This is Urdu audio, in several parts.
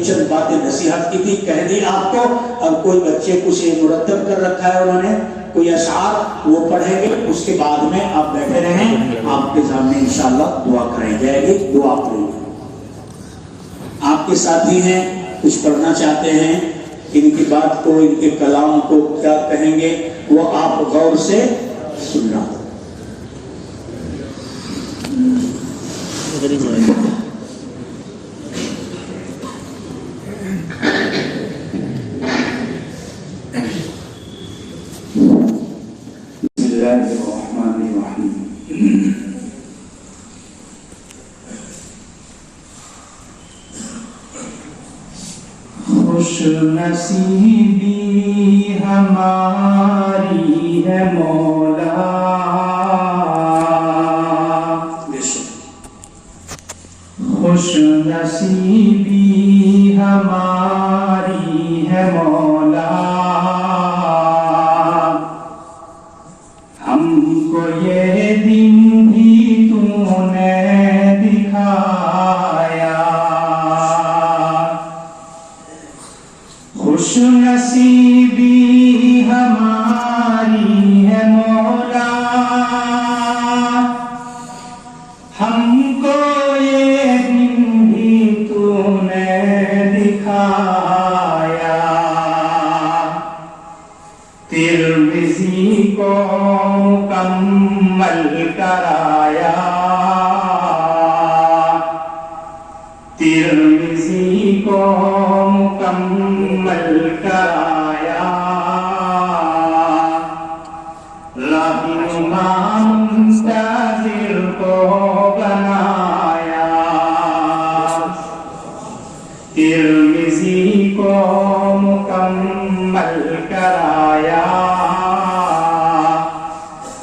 چند باتیں نصیحت کی تھی کہہ دی آپ کو. اب کوئی بچے کچھ مرتب کر رکھا ہے انہوں نے کوئی اشعار وہ پڑھیں گے, اس کے بعد میں آپ بیٹھے رہیں, آپ کے سامنے انشاءاللہ دعا کرائی جائے گی. دعا کریں گے. آپ کے ساتھی ہیں کچھ پڑھنا چاہتے ہیں, ان کی بات کو ان کے کلام کو کیا کہیں گے وہ آپ غور سے سننا. خوش نصیبی ہماری ہے مولا, خوش نصیبی ہماری ہے مولا, ہم کو یہ دن بھی تو نے دکھایا. خوش نصیبی ہماری ہے مولا, ہم کو یہ دن بھی تو نے دکھایا. ترمذی کو مکمل کرایا, ترمذی کو مکمل کرایا. رہنما منتظر کو بنایا, ترمذی کو مکمل کرایا.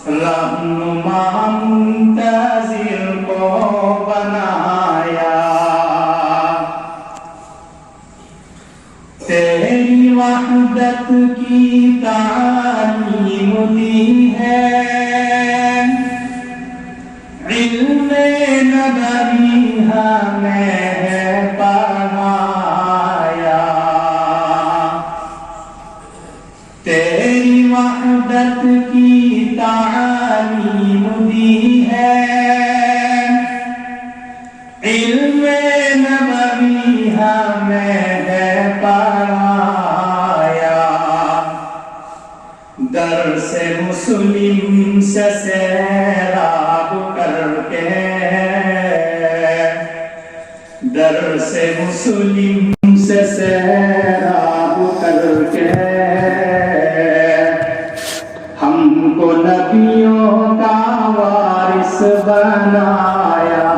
رہنما منتظر کو بنایا. تیری وحدت کی تعلیم دی ہے, علم نبوی ہمیں پڑھایا. تیری وحدت کی تعلیم دی ہے, علم نبوی ہمیں پڑھایا. درس مسلم سے سیراب کر کے, درس مسلم سے سیراب کر کے, ہم کو نبیوں کا وارث بنایا.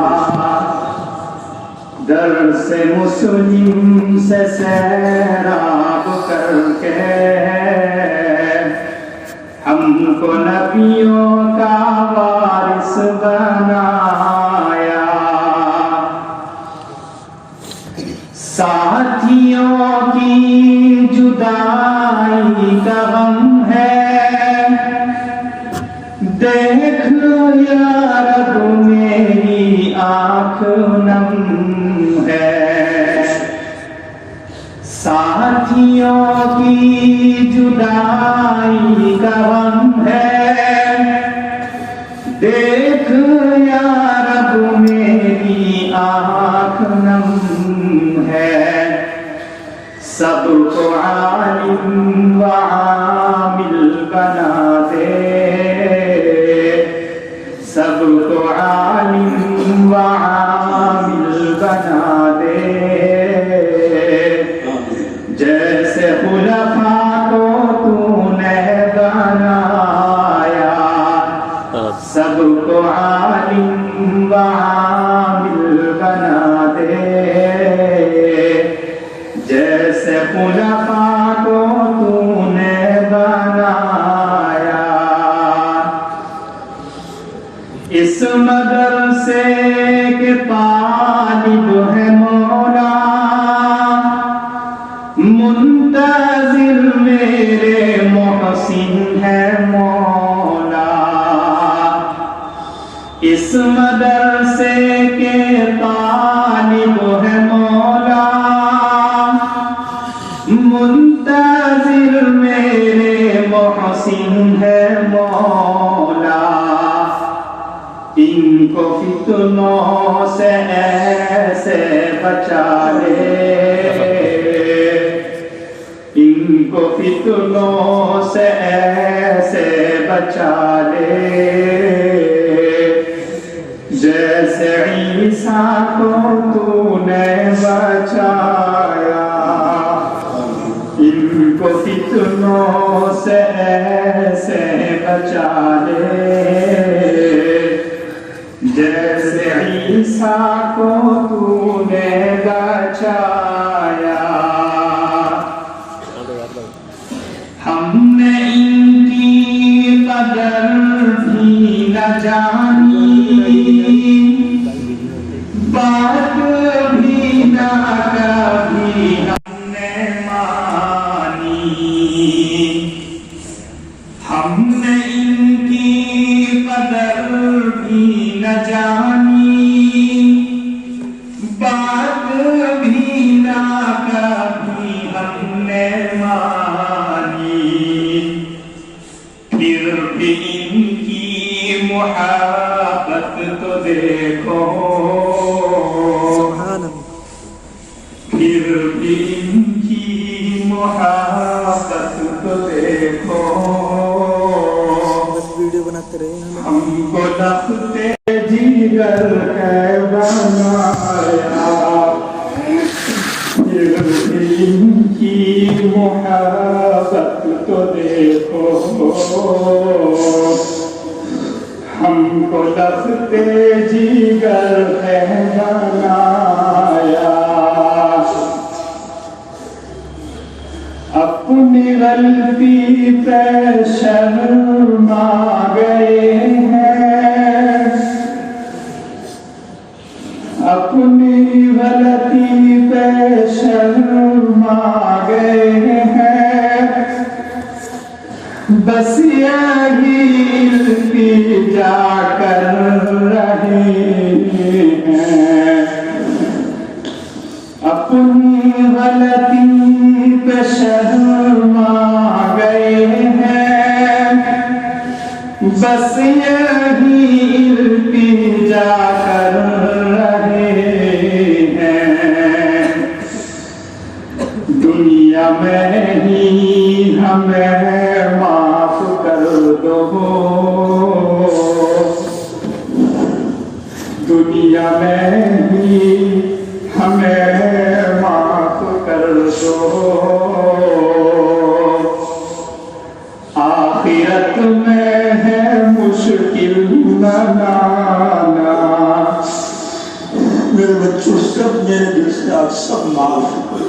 درس مسلم سے سیراب کر کے, ہم کو نبیوں کا وارث بنایا. ساتھیوں کی جدائی کا غم ہے, دیکھ یا رب میری آنکھ نم ہے. ساتھیوں کی جدائی کا غم ہے, دیکھ یا رب میری آنکھ نم ہے. سب کو عالم و عامل بنا دے, سب کو عالم و عامل بنا دے. جیسے خلفاء کو تو نے بنایا, سب کو عالم و عامل بنا دے. جیسے خلفاء کو تو نے بنایا. اس مدرسے کے طالب ہے مولا, منتظر میرے محسن ہے مولا. اس مدرسے کے طالب ہے مولا, منتظر میرے محسن ہے مولا، ان کو فتنوں سے ایسے بچا لے، ان کو فتنوں سے ایسے بچا لے، جیسے عیسیٰ کو تو نے بچایا، ان کو فتنوں سے ایسے بچا لے، جیسے عیسیٰ کو تو نے بچایا۔ ہم نے ان کی قدر بھی نہ جانی، بات بھی نہ کبھی ہم نے مانی، ہم نے ان کی قدر بھی نہ جانی، بات بھی نہ کبھی ہم نے مانی، پھر بھی ان کی محبت تو دیکھو، پھر بھی ان کی محبت تو دیکھو، ہم کو لختے جگر ہے بنایا، پھر بھی ان کی محبت تو دیکھو، ہم کو لختے جگر ہے بنایا، اپنی غلطی پہ شرما گئے ہیں، اپنی غلطی پہ شرما گئے ہیں، بس یہی التجا کر رہے ہیں، اپنی غلطی پہ شرما گئے ہیں، بس یہی التجا کر رہے ہیں، دنیا میں ہی ہمیں معاف کر دو، دنیا میں ہی ہمیں معاف کر دو، آخرت میں ہے مشکل بنانا، میرے بچوں سب میرے دل سے آپ سب معاف کرو،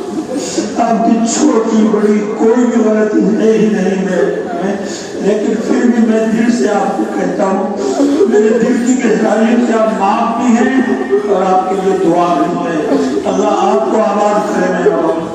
آپ کی چھوٹی بڑی کوئی بھی غلطی ہے ہی نہیں میں، لیکن پھر بھی میں دل سے آپ کو کہتا ہوں، میرے دل کی گہرائی سے آپ معاف بھی ہیں اور آپ کے لیے دعا بھی ہے، اللہ آپ کو آباد کرے میرا باپ۔